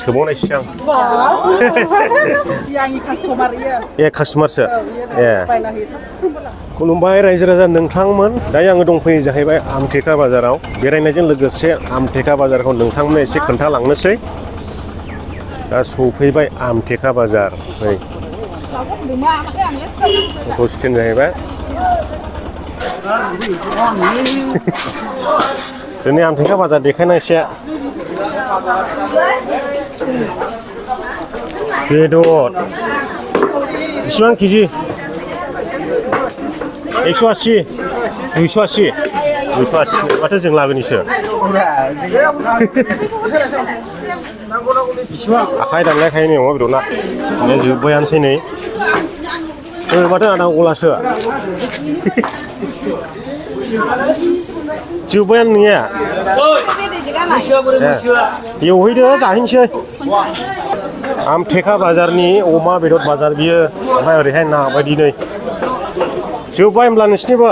सोबावनायसो आं आंनि कास्टमार ए कास्टमारसो ए खुलुमबाय रायजो राजा नोंथांमोन दायो आङो दंफैयो जाहैबाय आमटेका बाजाराव बेरायनायजों लोगोसे आमटेका बाजारखौ नोंथांमोननो एसे खोन्थालांनोसै दा सफैबाय आमटेका बाजार नै अट' स्टेन्ड जाहैबाय दिनै आमटेका बाजार देखायना एसे बेदर बेसेबां केजि 180 280 माथो जों लागोनिसो आखाइ दानलायखायो नै अमा बेदरना माने जोब्बायानोसै नै माथो आदा गलासो जोब्बायानो नोंनिया एवहैदो जाहैनोसै आमटेका बाजारनि अमा बेदर बाजार बियो ओमफ्राय ओरैहाय ना बायदि नै जोब्बाय होमब्ला नोंसिनिबो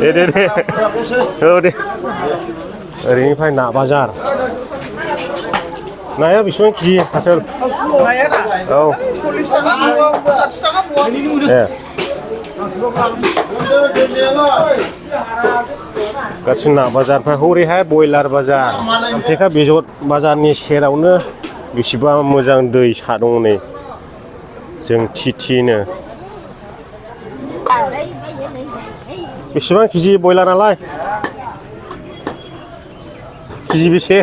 दे औ दे ओरैनिफ्राय ना बाजार नाया बेसेबां केजि आसोल औ 40 थाखा पवा 60 थाखा पवा ए गासिबो ना बाजारनिफ्राय हरैहाय बयलार बाजार आमटेका बेदर बाजारनि सेरावनो बेसेबा मोजां दैसा दङ नै जों थिनो बेसेबां केजि बयलारालाय केजि बेसे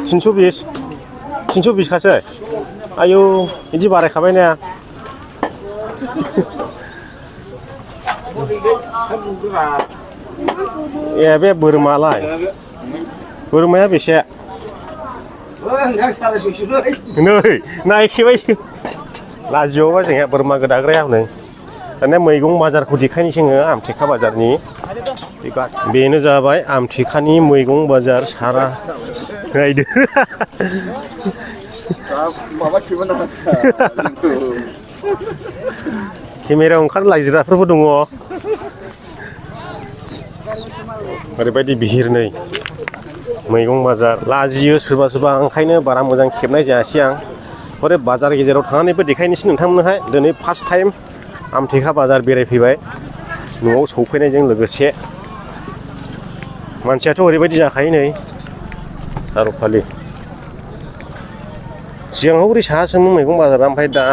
320 खासै आयौ बिदि बारायखाबाय ना ए बे बोरमालाय बोरमाया बेसे नै नायखेबायसो लाजियोबा जोंहा बोरमा गोदाग्राया हनै दानिया मैगं बाजारखौ देखायनोसै जोङो आमटेका बाजारनि बेनो जाबाय आमटेकानि मैगं बाजार सारा नायदो केमेरायाव ओंखारनो लाजिग्राफोरबो दङ ओरैबायदि बिहिर नै मैगं बाजार लाजियो सोरबा सोरबा ओंखायनो बारा मोजां खेबनाय जायासै आं हरै बाजार गेजेराव थांनानैबो देखायनोसै नोंथांमोननोहाय दिनै फार्स्ट टाइम आमटेका बाजार बेरायफैबाय न'आव सौफैनायजों लोगोसे मानसियाथ' ओरैबायदि जाखायो नै सार'खालि सिगाङाव ओरै साहासोमोन मैगं बाजारा ओमफ्राय दा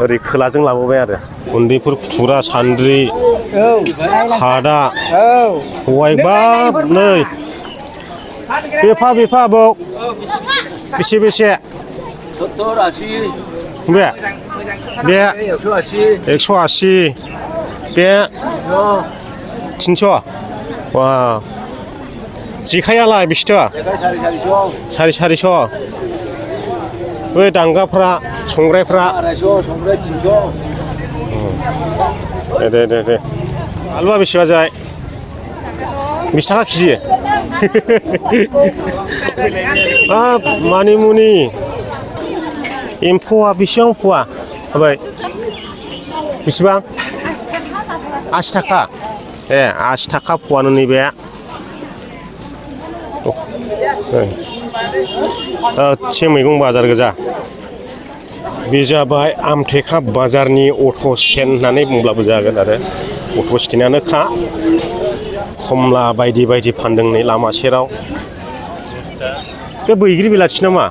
ओरै खोलाजों लाबोबाय आरो उन्दैफोर फुथुरा सान्द्रि खादा खबाइ बाब नै बेफा आबौ बेसे 70 बे 180 बे 300 वा जेखायालाय बेसेथो 450 बै दांगाफ्रा संग्रायफ्रा 250 दे आलुआ बेसेबा जाय 20 थाखा केजि मानिमुनि एम्फौआ बेसेबां फवा होबाय बेसेबां 80 थाखा ए 80 थाखा फवानो नैबे एसे मैगं बाजार गोजा बे जाबाय आमटेका बाजारनि अट' स्टेन्ड होननानै बुंब्लाबो जागोन आरो अट' स्टेन्डआनोखा खमला बायदि फानदों नै लामा सेराव बे बैग्रि बिलाथि नामा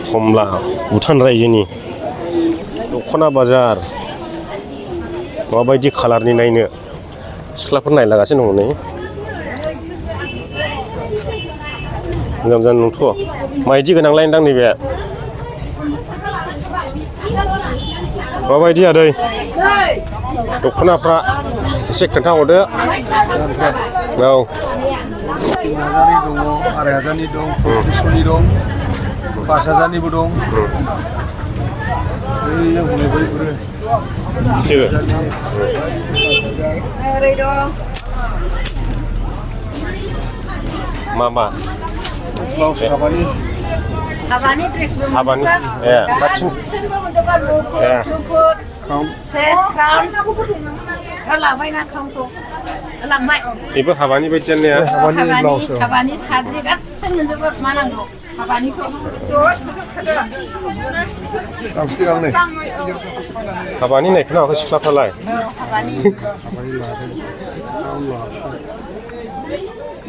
खमला भुटान रायजोनि दख'ना बाजार माबायदि खालारनि नायनो सिख्लाफोर नायलागासिनो दङ नै मोजां नंथ' माइदि गोनांलाय नोंथां नैबे माबायदि आदै दख'नाफ्रा एसे खोन्थाहरदो औ 3000नि दङ 2500नि दं 3500नि दं 5000निबो दं बैयाव हनै बैफोरो बिसोरो ओरै दं मा ब्लाउस हाबानि ड्रेसबो हाबानि ए बाथिं मुफुर सेस क्राउन लाबायना क्राउनखौ लांबाय बेबो हाबानि बायदियानो ने हाबानि साद्रि गासिबो मोनजोबो मा नांगौ हाबानिखौ गांसे गांनै हाबानि होननाय खोनावाखै सिख्लाफ्रालाय हाबानि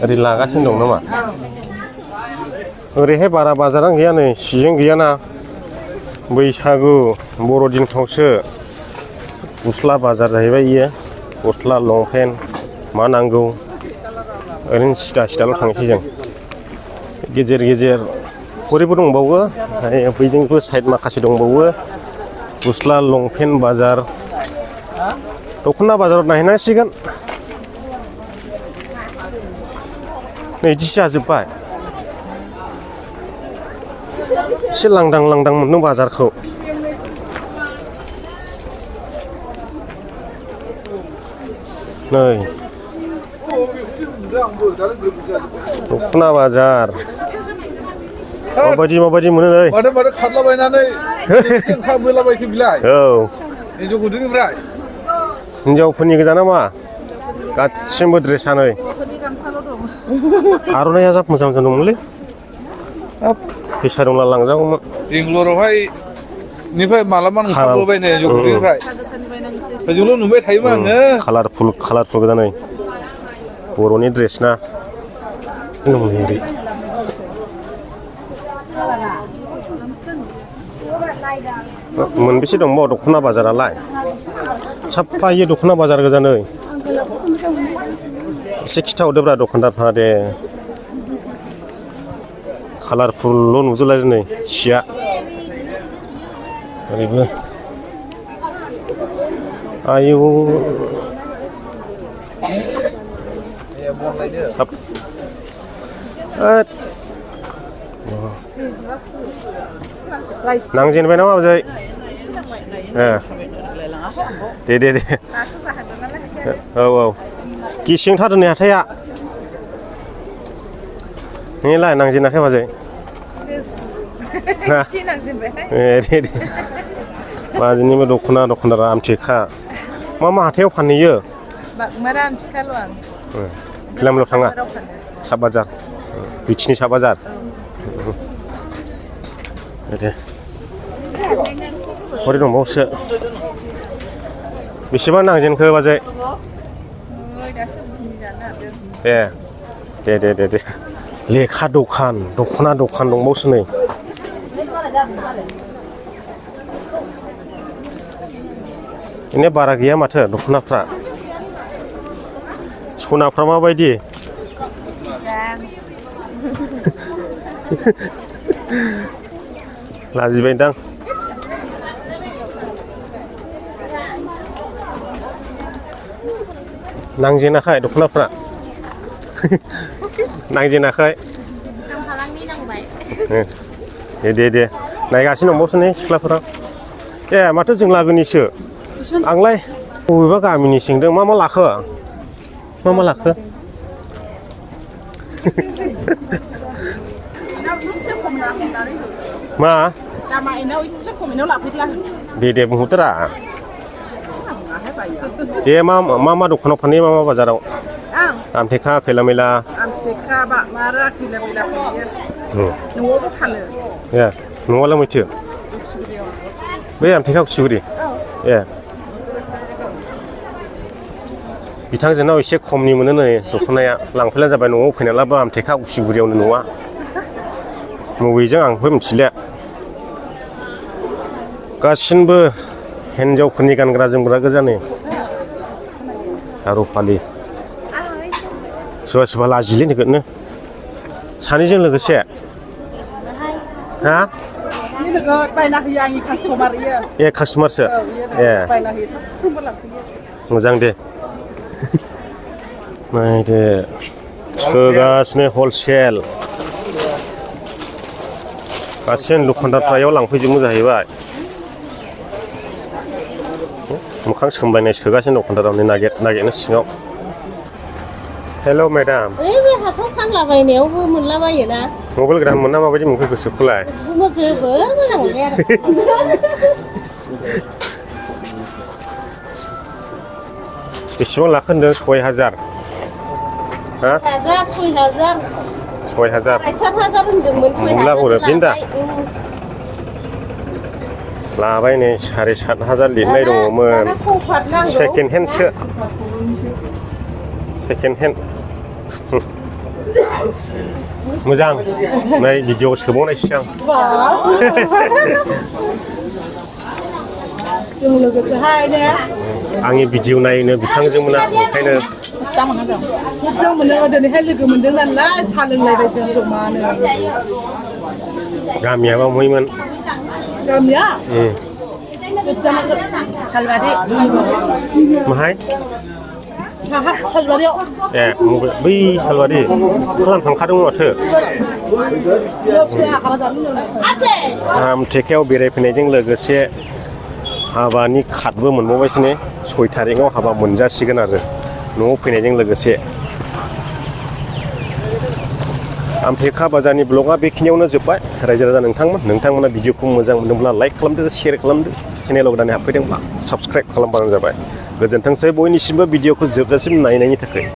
ओरै लागासिनो दं नामा ओरैहाय बारा बाजारानो गैया नै सिजेन गैयाना बैसागु बर'दिनफ्रावसो गस्ला बाजार जाहैबाय इयो गस्ला लंपेन्ट मा नांगौ ओरैनो सिदाल' थांसै जों गेजेर गेजेर हरैबो दंबावो बैजोंबो साइड माखासे दंबावो गस्ला लंपेन्ट बाजार दख'ना बाजाराव नायहैनांसिगोन नै इदिसो जाजोब्बाय एसे लांदां मोनदों बाजारखौ नै दख'ना बाजार माबायदि मोनो नै माथो खारलाबायनानै ओंखारबोलाबायखो बिलाय औ हिन्जाव गुदुंनिफ्राय हिन्जावफोरनि गोजा नामा गासिबो ड्रेसा नै आर'नाइया जा मोजां दंमोनलै फैसा दंब्ला लांजागौमोन बेंगलरावहाय निफ्राय मालाबा ओंखारबोबाय नै हिन्जाव गुदुंनिफ्राय ओजोंल' नुबाय थायोमोन आङो कालारफुल गोजा नै बर'नि ड्रेस ना ओरै मोनबेसे दंबावो दख'ना बाजारालाय साफा इयो दख'ना बाजार गोजा नै एसे खिथाहरदोब्रा दखानदारफ्रा दे कालारफुलल' नुजोबलायदों नै सिया ओरैबो आयौ साब नांजेनबाय नामा बाजै दे औ गिसिंथारदों नै हाथाया नोंलाय नांजेनाखै बाजै दे बाजैनिबो दख'नारा आमथेखा मा हाथायाव फानहैयो फिलामल' थाङा साब बाजार बिथिनि साब बाजार दे हरै दंबावोसो बेसेबां नांजेनखो बाजै दे लेखा दखान दख'ना दखान दंबावोसो नै इने बारा गैया माथो दख'नाफ्रा सनाफ्रा माबायदि लाजिबायदां नांजेनाखै दख'नाफ्रा नांजेनाखै दे नायगासिनो दंबावोसो नै सिख्लाफोरा माथो जों लागोनिसो आंलाय बबेबा गामिनि सोंदों मा लाखो मा दे बुंहरदोरा दे मा दखानाव फानहैयो मा बाजाराव आमथेखा खैला मैला न'आवबो फानो न'आवलाय मैथो बै आमथेखा उसिगुरि बिथांजोनाव एसे खमनि मोनो नै दख'नाया लांफैलानो जाबाय न'आव फैनालाबो आमथेखा उसिगुरियावनो न'आ मबेजों आंबो मिथिलिया गासिनबो हिन्जावफोरनि गानग्रा जोमग्रा गोजा नै सारु फालि सोरबा लाजिलै नोगोदनो सानैजों लोगोसे हा बायना होयो आंनि कास्टमार कास्टमारसो बायना होयो सानफ्रोमबो लांफैयो मोजां दे नायदो सोगासिनो हलसेल गासिन दखानदारफ्रा इयाव लांफैजोबनो जाहैबाय मोखां सोमलायनाय सोगासिनो दखानदाराव नागिरनो सिङाव हेल' मेडाम बे हाथाव फानलाबायनायावबो मोनलाबायोना मबाइल गोदान मोनना माबायदि मोनखो गोसोखौलाय जोबोर मोजां मोनबाय आरो बेसेबां लाखो होनदों 6000 हा 6,000 6,000 7,000 होनदोंमोन 6,000 मुला हरो बिन्दा लाबाय नै 7,500 लिरनाय दङमोन दाना कम्फर्ट नांगौ सेकेन्ड हेन्डसो सेकेन्ड हेन्ड मोजां नै भिडिअ सोबावनायसै आं जों लोगोसे हायने आंनि भिडिअ नायनो बिथांजोमोना ओंखायनो मोजां मोनो दिनैहाय लोगो मोनदों नालाय साहा लोंलायबाय जों जमानो गामियाबा बहायमोन गामिया 살바리 माहाय साहा सालबारियाव ए बै सालबारि खालाम थांखादोंमोन माथो आमथेखायाव बेरायफैनायजों लोगोसे हाबानि कार्डबो मोनबावबायसो ने 6 थारिखआव हाबा मोनजासिगोन आरो न'आव फैनायजों लोगोसे आमथेखा बाजारनि ब्लगआ बेखिनियावनो जोब्बाय रायजो राजा नोंथांमोना भिडिअखौ मोजां मोनदोंब्ला लाइक खालामदो शेयार खालामदो चेनेलाव गोदानै हाबफैदोंब्ला साबस्क्राइब खालामबानो जाबाय गोजोनथोंसै बयनिसिमबो भिडिअखौ जोबजासिम नायनायनि थाखाय